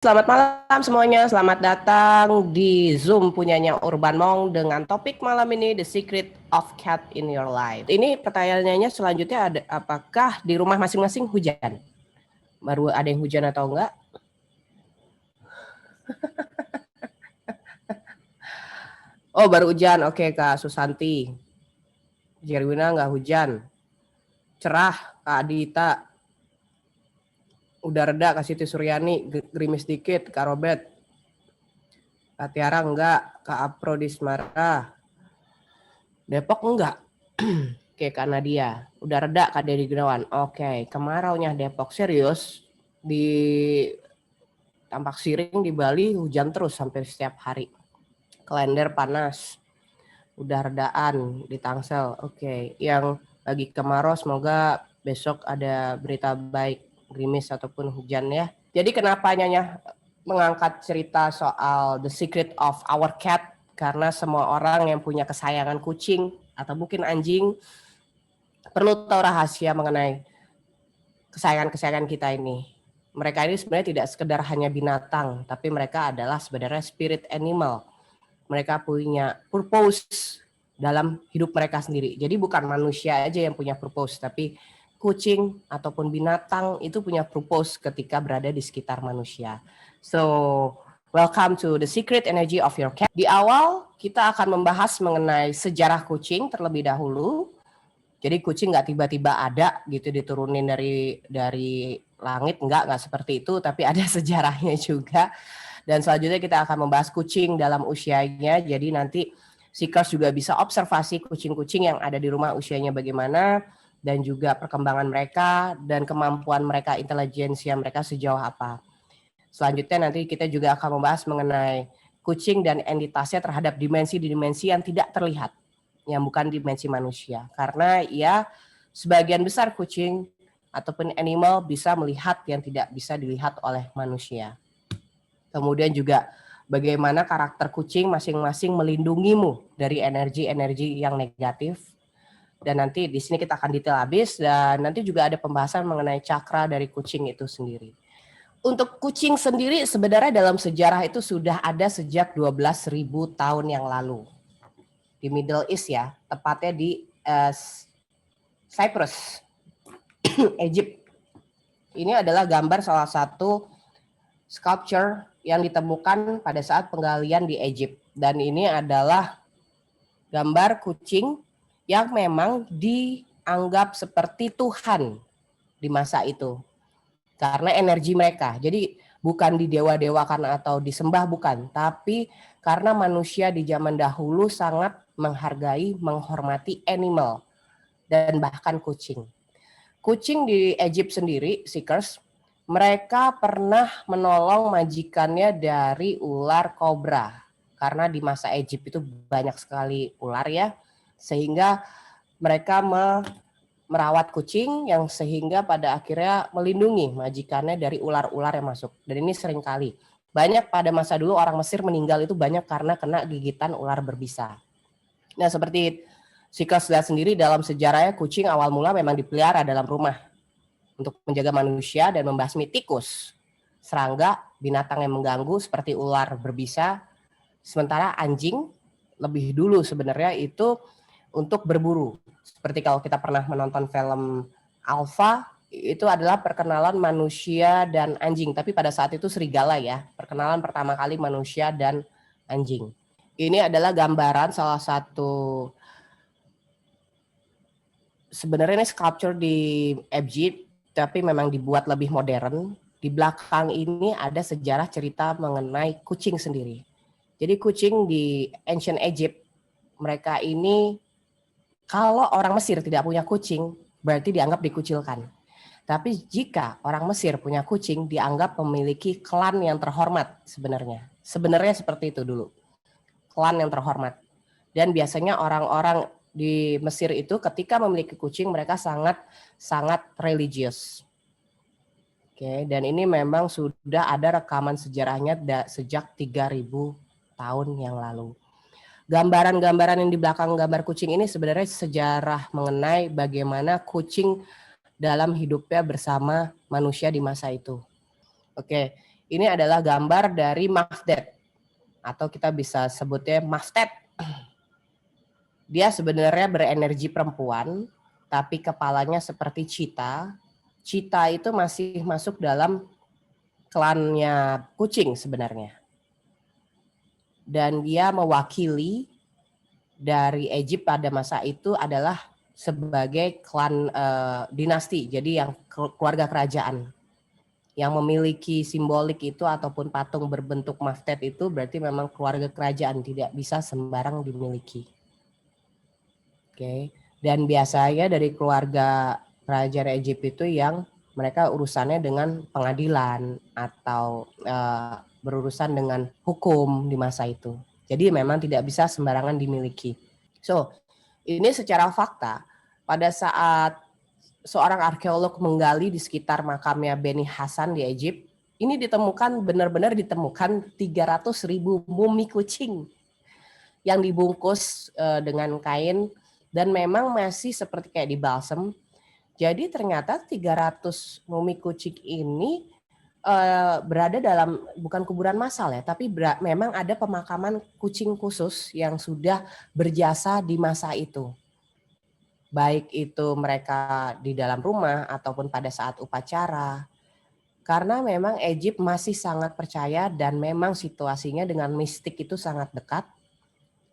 Selamat malam semuanya, selamat datang di Zoom punyanya Urban Monk dengan topik malam ini The Secret of Cat in Your Life. Ini pertanyaannya selanjutnya ada, apakah di rumah masing-masing hujan? Baru ada yang hujan atau enggak? Oh baru hujan, oke Kak Susanti. Jerwina enggak hujan. Cerah Kak Adita. Udah reda Kak Siti Suryani, gerimis dikit Kak Robert. Kak Tiara enggak, Kak Apro Dismara. Depok enggak. Oke Kak Nadia, udah reda Kak Dedi Gunawan. Oke, kemaraunya Depok serius di Tampak Siring di Bali hujan terus hampir setiap hari. Klender panas, udah redaan di Tangsel. Oke, yang lagi kemarau semoga besok ada berita baik, gerimis ataupun hujan ya. Jadi kenapa Nyanya mengangkat cerita soal The Secret of Our Cat? Karena semua orang yang punya kesayangan kucing atau mungkin anjing perlu tahu rahasia mengenai kesayangan-kesayangan kita ini. Mereka ini sebenarnya tidak sekedar hanya binatang, tapi mereka adalah sebenarnya spirit animal. Mereka punya purpose dalam hidup mereka sendiri. Jadi bukan manusia aja yang punya purpose, tapi kucing ataupun binatang itu punya purpose ketika berada di sekitar manusia. So, welcome to the secret energy of your cat. Di awal kita akan membahas mengenai sejarah kucing terlebih dahulu. Jadi kucing nggak tiba-tiba ada gitu diturunin dari langit, nggak seperti itu, tapi ada sejarahnya juga. Dan selanjutnya kita akan membahas kucing dalam usianya. Jadi nanti Seekers juga bisa observasi kucing-kucing yang ada di rumah usianya bagaimana, dan juga perkembangan mereka dan kemampuan mereka, intelijensia mereka sejauh apa. Selanjutnya nanti kita juga akan membahas mengenai kucing dan entitasnya terhadap dimensi-dimensi yang tidak terlihat, yang bukan dimensi manusia. Karena ya sebagian besar kucing ataupun animal bisa melihat yang tidak bisa dilihat oleh manusia. Kemudian juga bagaimana karakter kucing masing-masing melindungimu dari energi-energi yang negatif. Dan nanti di sini kita akan detail habis, dan nanti juga ada pembahasan mengenai cakra dari kucing itu sendiri. Untuk kucing sendiri sebenarnya dalam sejarah itu sudah ada sejak 12.000 tahun yang lalu. Di Middle East ya, tepatnya di Cyprus, Egypt. Ini adalah gambar salah satu sculpture yang ditemukan pada saat penggalian di Egypt. Dan ini adalah gambar kucing yang memang dianggap seperti Tuhan di masa itu. Karena energi mereka. Jadi bukan didewa-dewakan atau disembah, bukan. Tapi karena manusia di zaman dahulu sangat menghargai, menghormati animal. Dan bahkan kucing. Kucing di Egypt sendiri, Seekers, mereka pernah menolong majikannya dari ular kobra. Karena di masa Egypt itu banyak sekali ular ya. Sehingga mereka merawat kucing yang sehingga pada akhirnya melindungi majikannya dari ular-ular yang masuk. Dan ini sering kali. Banyak pada masa dulu orang Mesir meninggal itu banyak karena kena gigitan ular berbisa. Nah seperti Seekers lihat sendiri dalam sejarahnya, kucing awal mula memang dipelihara dalam rumah untuk menjaga manusia dan membasmi tikus, serangga, binatang yang mengganggu seperti ular berbisa. Sementara anjing lebih dulu sebenarnya itu untuk berburu. Seperti kalau kita pernah menonton film Alpha, itu adalah perkenalan manusia dan anjing. Tapi pada saat itu serigala ya, perkenalan pertama kali manusia dan anjing. Ini adalah gambaran salah satu, sebenarnya ini sculpture di Egypt, tapi memang dibuat lebih modern. Di belakang ini ada sejarah cerita mengenai kucing sendiri. Jadi kucing di ancient Egypt, mereka ini kalau orang Mesir tidak punya kucing, berarti dianggap dikucilkan. Tapi jika orang Mesir punya kucing, dianggap memiliki klan yang terhormat sebenarnya. Sebenarnya seperti itu dulu. Klan yang terhormat. Dan biasanya orang-orang di Mesir itu ketika memiliki kucing, mereka sangat religius. Oke, dan ini memang sudah ada rekaman sejarahnya sejak 3.000 tahun yang lalu. Gambaran-gambaran yang di belakang gambar kucing ini sebenarnya sejarah mengenai bagaimana kucing dalam hidupnya bersama manusia di masa itu. Oke, Ini adalah gambar dari Mafdet, atau kita bisa sebutnya Maftet. Dia sebenarnya berenergi perempuan, tapi kepalanya seperti cheetah. Cheetah itu masih masuk dalam klannya kucing sebenarnya. Dan dia mewakili dari Egypt pada masa itu adalah sebagai klan dinasti, jadi yang keluarga kerajaan. Yang memiliki simbolik itu ataupun patung berbentuk maftet itu berarti memang keluarga kerajaan, tidak bisa sembarang dimiliki. Oke. Dan biasanya dari keluarga kerajaan Egypt itu yang mereka urusannya dengan pengadilan atau berurusan dengan hukum di masa itu. Jadi memang tidak bisa sembarangan dimiliki. So, ini secara fakta, pada saat seorang arkeolog menggali di sekitar makamnya Beni Hasan di Egypt, ini ditemukan, benar-benar ditemukan 300.000 mumi kucing yang dibungkus dengan kain dan memang masih seperti kayak di balsam. Jadi ternyata 300 mumi kucing ini berada dalam bukan kuburan massal ya, tapi memang ada pemakaman kucing khusus yang sudah berjasa di masa itu. Baik itu mereka di dalam rumah ataupun pada saat upacara. Karena memang Egypt masih sangat percaya dan memang situasinya dengan mistik itu sangat dekat.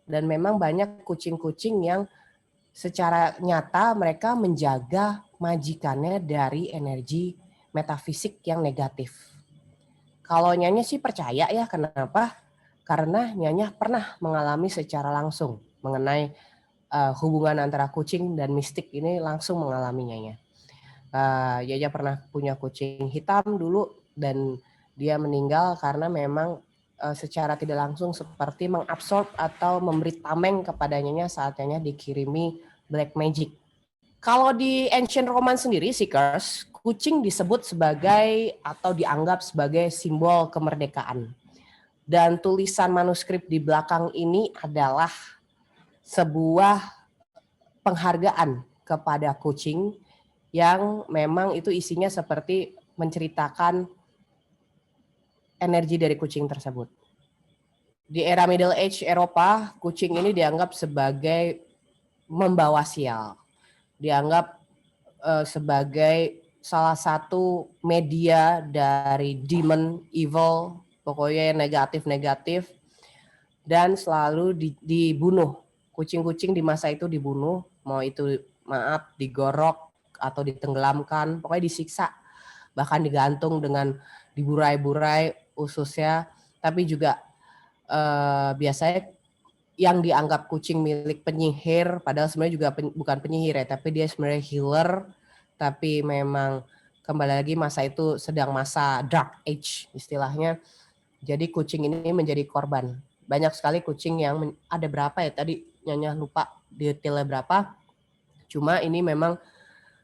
Dan memang banyak kucing-kucing yang secara nyata mereka menjaga majikannya dari energi metafisik yang negatif. Kalau Nyanya sih percaya ya, kenapa? Karena Nyanya pernah mengalami secara langsung mengenai hubungan antara kucing dan mistik ini, langsung mengalaminya. Nyanya pernah punya kucing hitam dulu dan dia meninggal karena memang secara tidak langsung seperti mengabsorb atau memberi tameng kepada Nyanya saat Nyanya dikirimi black magic. Kalau di Ancient Roman sendiri, Seekers, kucing disebut sebagai atau dianggap sebagai simbol kemerdekaan. Dan tulisan manuskrip di belakang ini adalah sebuah penghargaan kepada kucing yang memang itu isinya seperti menceritakan energi dari kucing tersebut. Di era Middle Age Eropa, kucing ini dianggap sebagai membawa sial. Dianggap sebagai salah satu media dari demon, evil, pokoknya yang negatif-negatif, dan selalu dibunuh. Kucing-kucing di masa itu dibunuh, mau itu digorok atau ditenggelamkan, pokoknya disiksa, bahkan digantung dengan diburai-burai ususnya. Tapi juga biasanya yang dianggap kucing milik penyihir, padahal sebenarnya juga bukan penyihir ya, tapi dia sebenarnya healer, tapi memang kembali lagi masa itu sedang masa dark age istilahnya. Jadi kucing ini menjadi korban. Banyak sekali kucing yang ada berapa ya tadi Nyanya lupa detailnya berapa. Cuma ini memang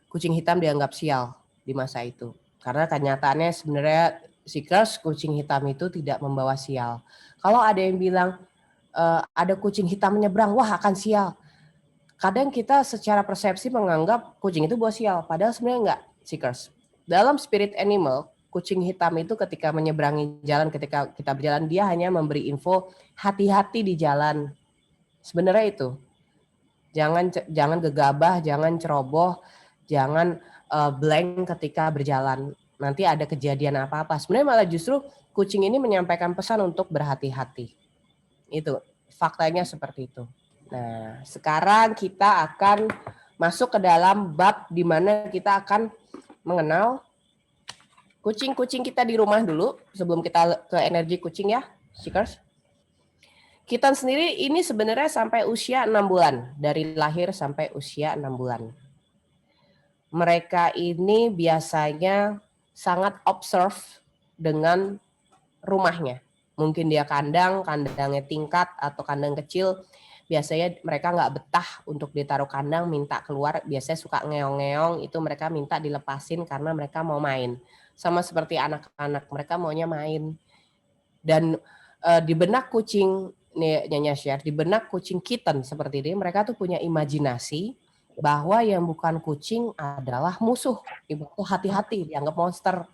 kucing hitam dianggap sial di masa itu. Karena kenyataannya sebenarnya Seekers, kucing hitam itu tidak membawa sial. Kalau ada yang bilang ada kucing hitam menyeberang, wah akan sial. Kadang kita secara persepsi menganggap kucing itu bawa sial, padahal sebenarnya enggak, Seekers. Dalam spirit animal, kucing hitam itu ketika menyeberangi jalan, ketika kita berjalan, dia hanya memberi info hati-hati di jalan. Sebenarnya itu. Jangan gegabah, jangan ceroboh, jangan blank ketika berjalan. Nanti ada kejadian apa-apa. Sebenarnya malah justru kucing ini menyampaikan pesan untuk berhati-hati. Itu faktanya seperti itu. Nah, sekarang kita akan masuk ke dalam bab di mana kita akan mengenal kucing-kucing kita di rumah dulu sebelum kita ke energi kucing ya, Seekers. Kita sendiri ini sebenarnya sampai usia 6 bulan, dari lahir sampai usia 6 bulan. Mereka ini biasanya sangat observe dengan rumahnya. Mungkin dia kandangnya tingkat atau kandang kecil, biasanya mereka nggak betah untuk ditaruh kandang, minta keluar, biasanya suka ngeong-ngeong, itu mereka minta dilepasin karena mereka mau main. Sama seperti anak-anak, mereka maunya main. Dan di benak kucing, nih Nyanya share, di benak kucing kitten seperti ini, mereka tuh punya imajinasi bahwa yang bukan kucing adalah musuh. Ibu tuh hati-hati, dianggap monster.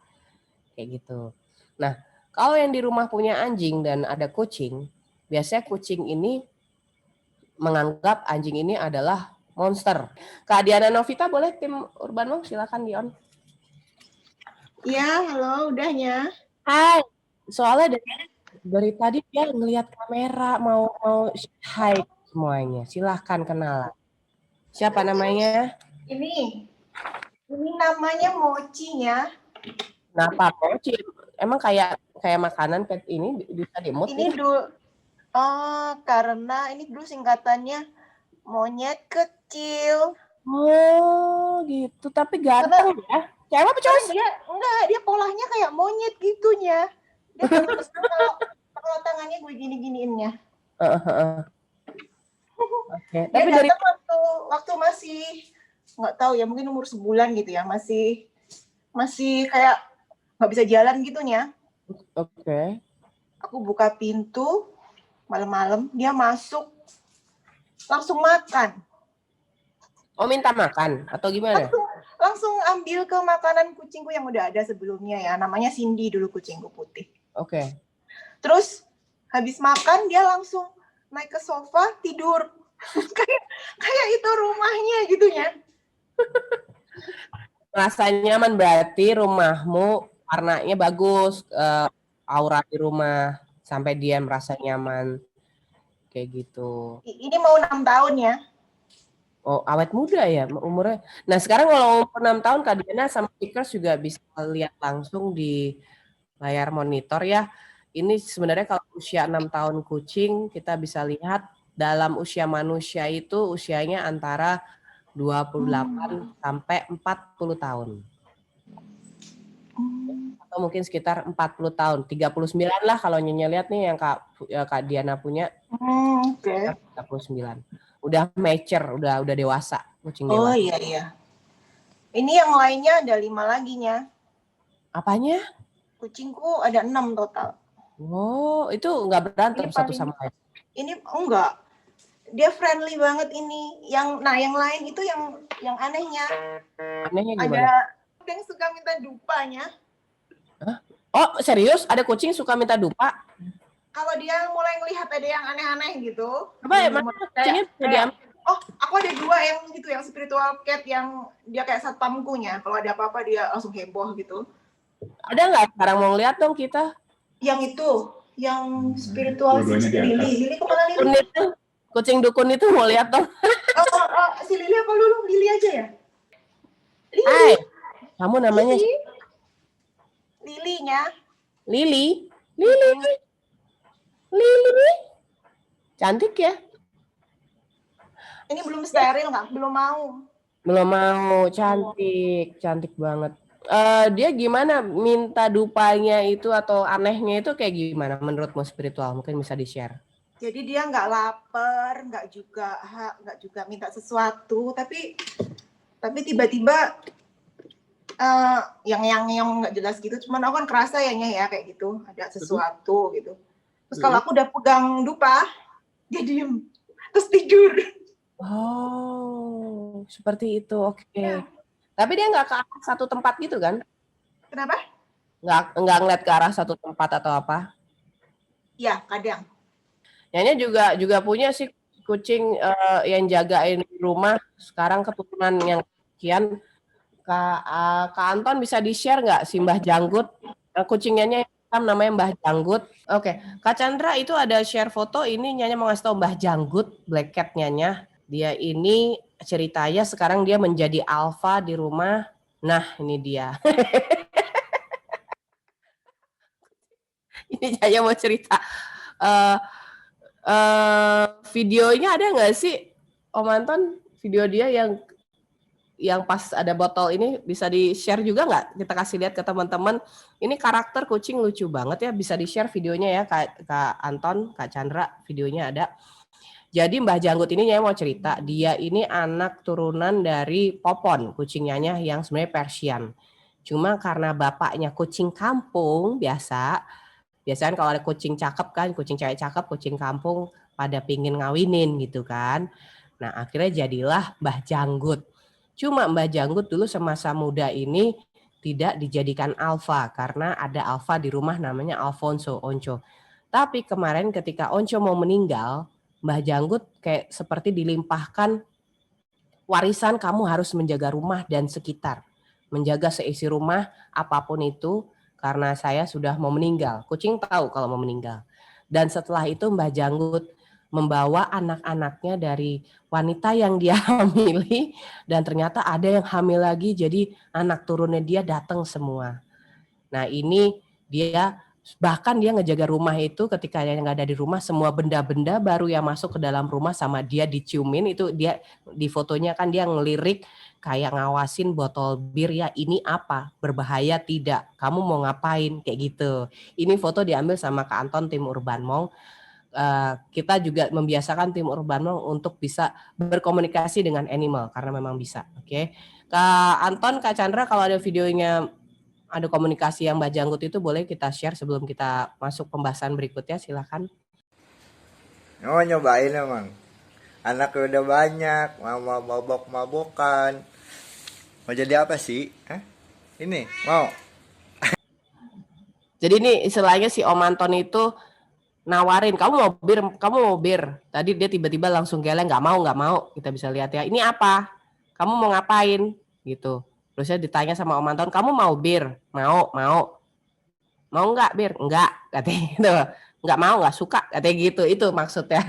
Kayak gitu. Nah, Kalau yang di rumah punya anjing dan ada kucing, biasanya kucing ini menganggap anjing ini adalah monster. Kak Diana Novita, boleh tim Urban Mom silakan di on. Iya, halo, udahnya. Hai, soalnya dari tadi dia ngelihat kamera mau hai semuanya. Silahkan kenalan. Siapa namanya? Ini namanya Mochi ya. Kenapa Mochi? Emang kayak makanan kayak ini bisa dimut Ini gitu? dulu, karena ini dulu singkatannya monyet kecil. Oh gitu, tapi ganteng ya. Cewek apa cowok? Dia polanya kayak monyet gitunya. Dia kalau tangannya gue gini-giniinnya. Oke. Dia Tapi dari datang waktu masih nggak tahu ya, mungkin umur sebulan gitu ya, masih kayak nggak bisa jalan gitunya. Oke. Aku buka pintu malam-malam, dia masuk langsung makan. Oh, minta makan atau gimana? Langsung ambil ke makanan kucingku yang udah ada sebelumnya ya. Namanya Cindy dulu, kucingku putih. Oke. Terus habis makan dia langsung naik ke sofa tidur. kayak itu rumahnya gitu ya. Rasa nyaman berarti rumahmu warnanya bagus, aura di rumah sampai dia merasa nyaman kayak gitu. Ini mau 6 tahun ya. Oh, awet muda ya umurnya. Nah, sekarang kalau umur 6 tahun Kak Diana sama Pickers juga bisa lihat langsung di layar monitor ya. Ini sebenarnya kalau usia 6 tahun kucing, kita bisa lihat dalam usia manusia itu usianya antara 28 sampai 40 tahun. Atau mungkin sekitar 40 tahun. 39 lah kalau Nyonya lihat nih yang Kak Diana punya. Oke. 39. Udah mature, udah dewasa, kucing Oh dewasa. iya. Ini yang lainnya ada 5 lagi nya. Apanya? Kucingku ada 6 total. Oh, itu nggak berantem satu sama lain? Ini enggak. Dia friendly banget ini. Yang lain itu yang anehnya. Anehnya gimana? Ada yang suka minta dupanya. Hah? Oh, serius? Ada kucing suka minta dupa? Kalau dia mulai ngelihat ada yang aneh-aneh gitu. Coba ya, mana kucingnya bisa diambil? Oh, aku ada 2 yang gitu, yang spiritual cat yang dia kayak satpamkunya. Kalau ada apa-apa dia langsung heboh gitu. Ada nggak? Sekarang mau lihat dong kita. Yang itu, yang spiritual Lili kemana Lili? Itu, kucing dukun itu mau lihat dong. Si Lili apa dulu? Lili aja ya? Lili. Hai, kamu namanya Lilinya. Lili. Cantik ya? Ini belum steril nggak? Belum mau. Belum mau, cantik banget. Dia gimana minta dupanya itu atau anehnya itu kayak gimana menurutmu spiritual? Mungkin bisa di-share. Jadi dia nggak lapar, nggak juga minta sesuatu, tapi tiba-tiba yang nggak jelas gitu. Cuman aku kan kerasa ya kayak gitu, ada sesuatu gitu. Terus kalau aku udah pegang dupa, dia diem, terus tidur. Oh, seperti itu. Oke. Ya. Tapi dia nggak ke arah satu tempat gitu kan? Kenapa? Nggak ngeliat ke arah satu tempat atau apa? Iya, kadang. Nyanya juga punya sih kucing yang jagain rumah. Sekarang keturunan yang sekian. Kak Anton bisa di-share nggak si Mbah Janggut? Kucingnya namanya Mbah Janggut. Oke. Kak Chandra itu ada share foto ini Nyanya mau ngasih tahu Mbah Janggut, black cat Nyanya. Dia ini ceritanya sekarang dia menjadi alfa di rumah. Nah, ini dia. Ini Nyanya mau cerita. Videonya ada nggak sih Om Anton? Video dia yang pas ada botol ini bisa di-share juga nggak? Kita kasih lihat ke teman-teman. Ini karakter kucing lucu banget ya. Bisa di-share videonya ya Kak Anton, Kak Chandra, videonya ada. Jadi Mbah Janggut ini Nyanya mau cerita, dia ini anak turunan dari Popon, kucingnya yang sebenarnya Persian. Cuma karena bapaknya kucing kampung biasanya kalau ada kucing cakep kan, kucing cewek cakep, kucing kampung pada pingin ngawinin gitu kan. Nah akhirnya jadilah Mbah Janggut. Cuma Mbah Janggut dulu semasa muda ini tidak dijadikan alfa karena ada alfa di rumah namanya Alfonso Onco. Tapi kemarin ketika Onco mau meninggal, Mbah Janggut kayak seperti dilimpahkan warisan, kamu harus menjaga rumah dan sekitar. Menjaga seisi rumah apapun itu karena saya sudah mau meninggal. Kucing tahu kalau mau meninggal. Dan setelah itu Mbah Janggut membawa anak-anaknya dari wanita yang dia hamili dan ternyata ada yang hamil lagi, jadi anak turunnya dia datang semua. Nah ini dia bahkan dia ngejaga rumah itu ketika dia nggak ada di rumah, semua benda-benda baru yang masuk ke dalam rumah sama dia diciumin, itu dia di fotonya kan dia ngelirik kayak ngawasin botol bir, ya ini apa, berbahaya tidak, kamu mau ngapain, kayak gitu. Ini foto diambil sama Kak Anton tim Urban Monk. Kita juga membiasakan tim Urban Monk untuk bisa berkomunikasi dengan animal karena memang bisa. Oke. Kak Anton, Kak Chandra, kalau ada videonya ada komunikasi yang Mbak Janggut itu boleh kita share sebelum kita masuk pembahasan berikutnya, silakan. Oh, nyobain emang. Anaknya udah banyak, mama mabok-mabokan. Mau jadi apa sih? Hah? Ini, mau? Jadi ini istilahnya si Om Anton itu nawarin, kamu mau bir. Tadi dia tiba-tiba langsung geleng, nggak mau. Kita bisa lihat ya, ini apa? Kamu mau ngapain? Gitu. Terusnya ditanya sama Om Anton, kamu mau bir? Mau. Mau nggak bir? Enggak, katanya gitu. Nggak mau, nggak suka, katanya gitu. Itu maksudnya.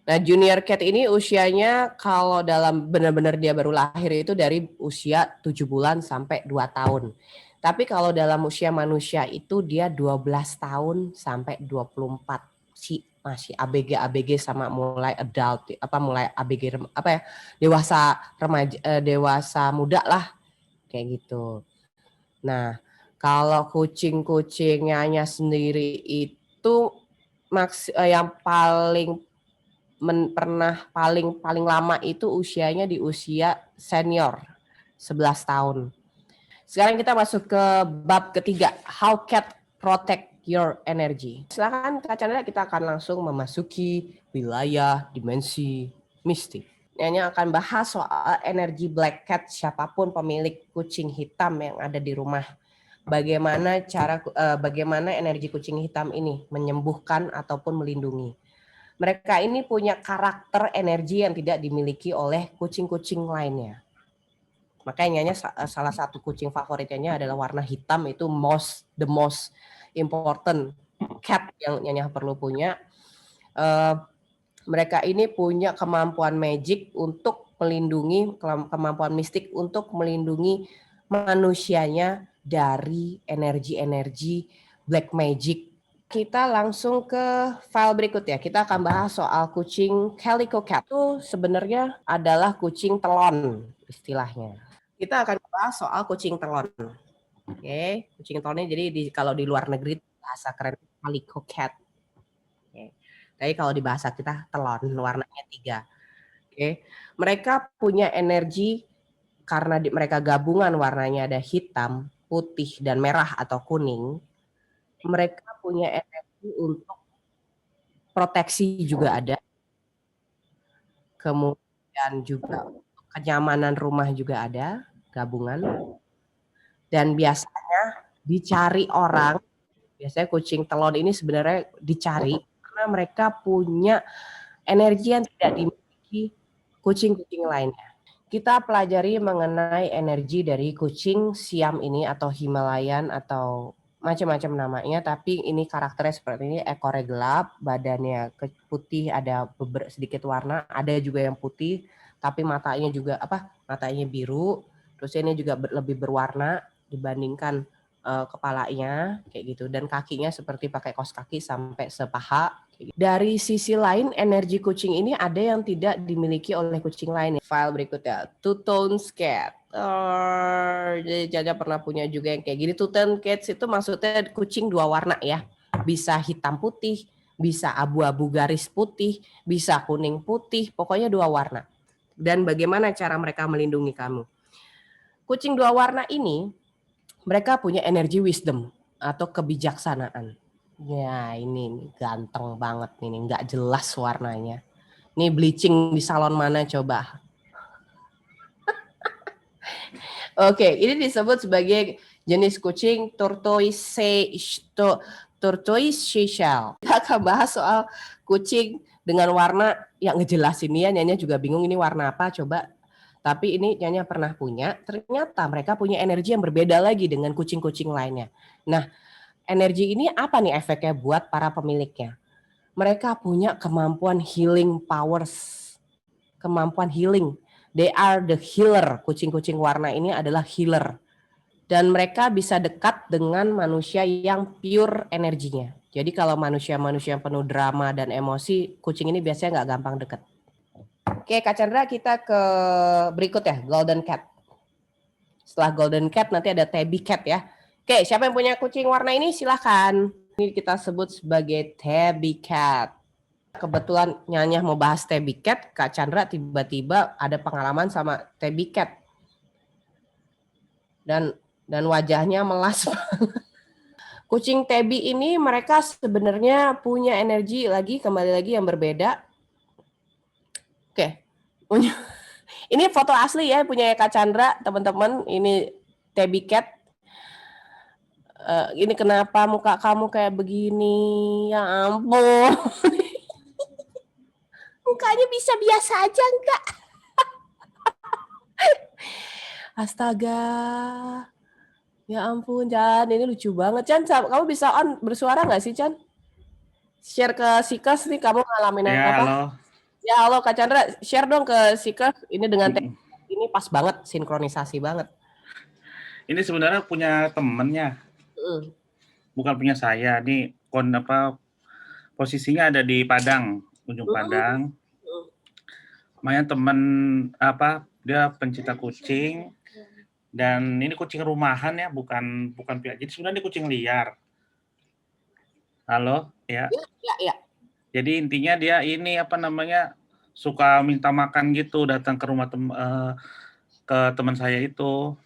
Nah, junior cat ini usianya kalau dalam benar-benar dia baru lahir itu dari usia 7 bulan sampai 2 tahun. Tapi kalau dalam usia manusia itu dia 12 tahun sampai 24 sih, masih ABG sama mulai adult, mulai ABG dewasa remaja, dewasa muda lah kayak gitu. Nah, kalau kucing-kucingnya sendiri itu yang paling lama itu usianya di usia senior 11 tahun. Sekarang kita masuk ke bab ketiga, how cat protect your energy. Silakan Kak Chandra, kita akan langsung memasuki wilayah dimensi mistik. Ini akan bahas soal energi black cat, siapapun pemilik kucing hitam yang ada di rumah. Bagaimana energi kucing hitam ini menyembuhkan ataupun melindungi. Mereka ini punya karakter energi yang tidak dimiliki oleh kucing-kucing lainnya. Makanya salah satu kucing favoritnya adalah warna hitam, itu the most important cat yang Nyanya perlu punya. Mereka ini punya kemampuan magic untuk melindungi, kemampuan mistik untuk melindungi manusianya dari energi-energi black magic. Kita langsung ke file berikut ya. Kita akan bahas soal kucing calico cat. Itu sebenarnya adalah kucing telon istilahnya. Kita akan bahas soal kucing telon. Oke, kucing telonnya jadi kalau di luar negeri bahasa keren calico cat. Oke. Tapi kalau di bahasa kita telon, warnanya 3. Oke. Mereka punya energi karena mereka gabungan warnanya ada hitam, putih, dan merah atau kuning. Mereka punya energi untuk proteksi juga ada. Kemudian juga kenyamanan rumah juga ada, gabungan. Dan biasanya dicari orang, biasanya kucing telon ini sebenarnya dicari karena mereka punya energi yang tidak dimiliki kucing-kucing lainnya. Kita pelajari mengenai energi dari kucing Siam ini atau Himalayan atau macam-macam namanya, tapi ini karakternya seperti ini, ekornya gelap, badannya putih, ada sedikit warna, ada juga yang putih, tapi matanya biru, terus ini juga lebih berwarna dibandingkan kepalanya kayak gitu, dan kakinya seperti pakai kaos kaki sampai sepaha. Dari sisi lain, energi kucing ini ada yang tidak dimiliki oleh kucing lain. File berikutnya, two-tone cat. Jadi Caca pernah punya juga yang kayak gini. Two-tone cats itu maksudnya kucing 2 warna ya. Bisa hitam putih, bisa abu-abu garis putih, bisa kuning putih, pokoknya 2 warna. Dan bagaimana cara mereka melindungi kamu? Kucing 2 warna ini, mereka punya energi wisdom atau kebijaksanaan. Ya ini ganteng banget nih, nggak jelas warnanya. Ini bleaching di salon mana coba? Oke, ini disebut sebagai jenis kucing tortoise shell. Kita akan bahas soal kucing dengan warna yang ngejelasin ya, Nyanya juga bingung ini warna apa coba. Tapi ini Nyanya pernah punya, ternyata mereka punya energi yang berbeda lagi dengan kucing-kucing lainnya. Nah, energi ini apa nih efeknya buat para pemiliknya? Mereka punya kemampuan healing powers. Kemampuan healing. They are the healer. Kucing-kucing warna ini adalah healer. Dan mereka bisa dekat dengan manusia yang pure energinya. Jadi kalau manusia-manusia yang penuh drama dan emosi, kucing ini biasanya nggak gampang dekat. Oke, Kak Chandra, kita ke berikut ya, Golden Cat. Setelah Golden Cat nanti ada Tabby Cat ya. Oke, siapa yang punya kucing warna ini silahkan. Ini kita sebut sebagai Tabby Cat. Kebetulan Nyanya mau bahas Tabby Cat, Kak Chandra tiba-tiba ada pengalaman sama Tabby Cat. Dan wajahnya melas. Kucing Tabby ini mereka sebenarnya punya energi kembali lagi yang berbeda. Oke. Ini foto asli ya punya Kak Chandra, teman-teman. Ini Tabby Cat. Ini kenapa muka kamu kayak begini? Ya ampun. Mukanya bisa biasa aja enggak? Astaga. Ya ampun, Chan. Ini lucu banget. Chan, kamu bisa bersuara nggak sih, Chan? Share ke Sikas nih, kamu ngalamin Ya, apa? halo. Ya, halo Kak Chandra. Share dong ke Sikas. Ini dengan ini pas banget, sinkronisasi banget. Ini sebenarnya punya temennya, bukan punya saya. Ini posisinya ada di Padang, ujung Padang. Lumayan temen dia pencinta kucing. Dan ini kucing rumahan ya, bukan pihak. Jadi sebenarnya ini kucing liar. Halo, ya. Ya. Jadi intinya dia ini suka minta makan gitu, datang ke rumah ke teman saya itu.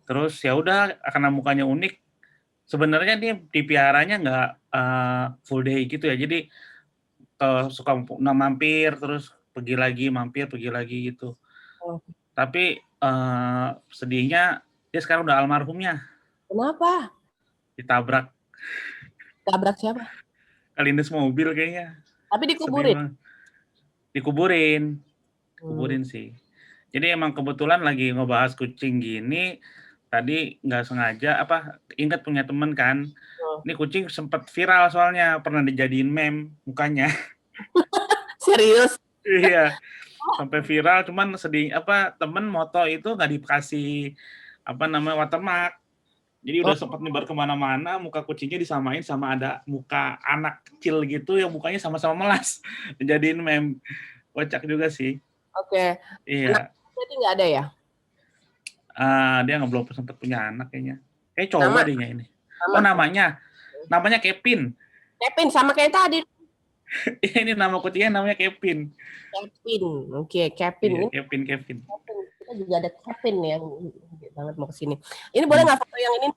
Terus ya udah, karena mukanya unik, sebenarnya dia dipiaranya nggak full day gitu ya. Jadi suka mampir, terus pergi lagi, mampir, pergi lagi gitu. Tapi sedihnya dia sekarang udah almarhumnya. Kenapa? Ditabrak. Tabrak siapa? Kelindes mobil kayaknya. Tapi dikuburin? Dikuburin sih. Jadi emang kebetulan lagi ngebahas kucing gini, tadi nggak sengaja ingat punya temen kan. Ini kucing sempat viral soalnya, pernah dijadiin meme mukanya. Serius? Iya. Sampai viral, cuman sedih temen moto itu nggak dikasih watermark. Jadi udah sempat nyebar kemana-mana, muka kucingnya disamain sama ada muka anak kecil gitu yang mukanya sama-sama melas. Dijadiin meme. Kocak juga sih. Oke. Iya. Jadi nggak ada ya? Dia belum sempat punya anak kayaknya. Kayak cowok deh ini. Oh, namanya Kevin. Kevin sama kayak tadi. Ini nama kucingnya namanya Kevin. Kevin. Oke, Kevin. Iya, Kevin. Kita juga ada Kevin yang banget mau kesini. Ini boleh nggak foto yang ini?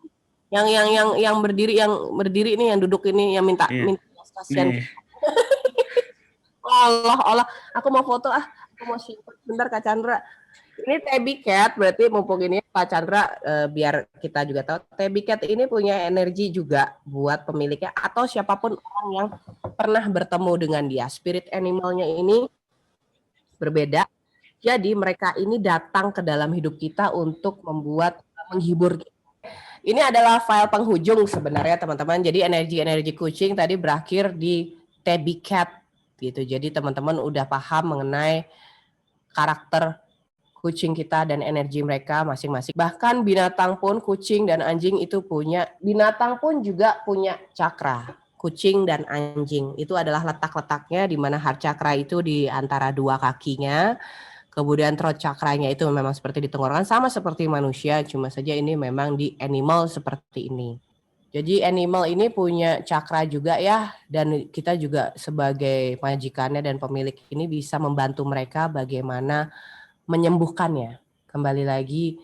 Yang berdiri ini, yang duduk ini, yang minta kasihan. Allah, aku mau foto aku mau simpan bentar Kak Chandra. Ini Tabby Cat, berarti mumpung ini Pak Chandra biar kita juga tahu, Tabby Cat ini punya energi juga buat pemiliknya atau siapapun orang yang pernah bertemu dengan dia. Spirit animalnya ini berbeda. Jadi mereka ini datang ke dalam hidup kita untuk menghibur kita. Ini adalah file penghujung sebenarnya teman-teman. Jadi energi kucing tadi berakhir di Tabby Cat gitu. Jadi teman-teman udah paham mengenai karakter kucing kita dan energi mereka masing-masing. Bahkan binatang pun, kucing dan anjing itu binatang pun juga punya cakra. Kucing dan anjing itu adalah letak-letaknya di mana heart chakra itu di antara dua kakinya. Kemudian throat chakranya itu memang seperti di tenggorokan, sama seperti manusia, cuma saja ini memang di animal seperti ini. Jadi animal ini punya cakra juga ya, dan kita juga sebagai majikannya dan pemilik ini bisa membantu mereka bagaimana menyembuhkannya. Kembali lagi,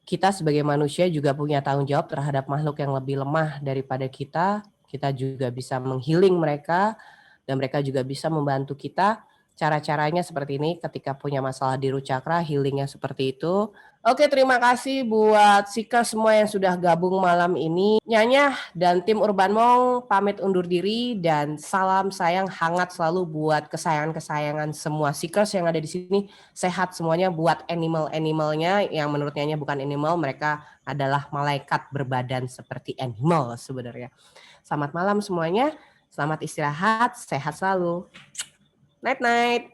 kita sebagai manusia juga punya tanggung jawab terhadap makhluk yang lebih lemah daripada kita. Kita juga bisa menghealing mereka, dan mereka juga bisa membantu kita cara-caranya seperti ini ketika punya masalah di root chakra, healingnya seperti itu. Oke, terima kasih buat Seekers semua yang sudah gabung malam ini. Nyanyah dan tim Urban Monk pamit undur diri dan salam sayang hangat selalu buat kesayangan-kesayangan semua Seekers yang ada di sini. Sehat semuanya buat animal-animalnya yang menurut Nyanyah bukan animal, mereka adalah malaikat berbadan seperti animal sebenarnya. Selamat malam semuanya, selamat istirahat, sehat selalu. Night-night.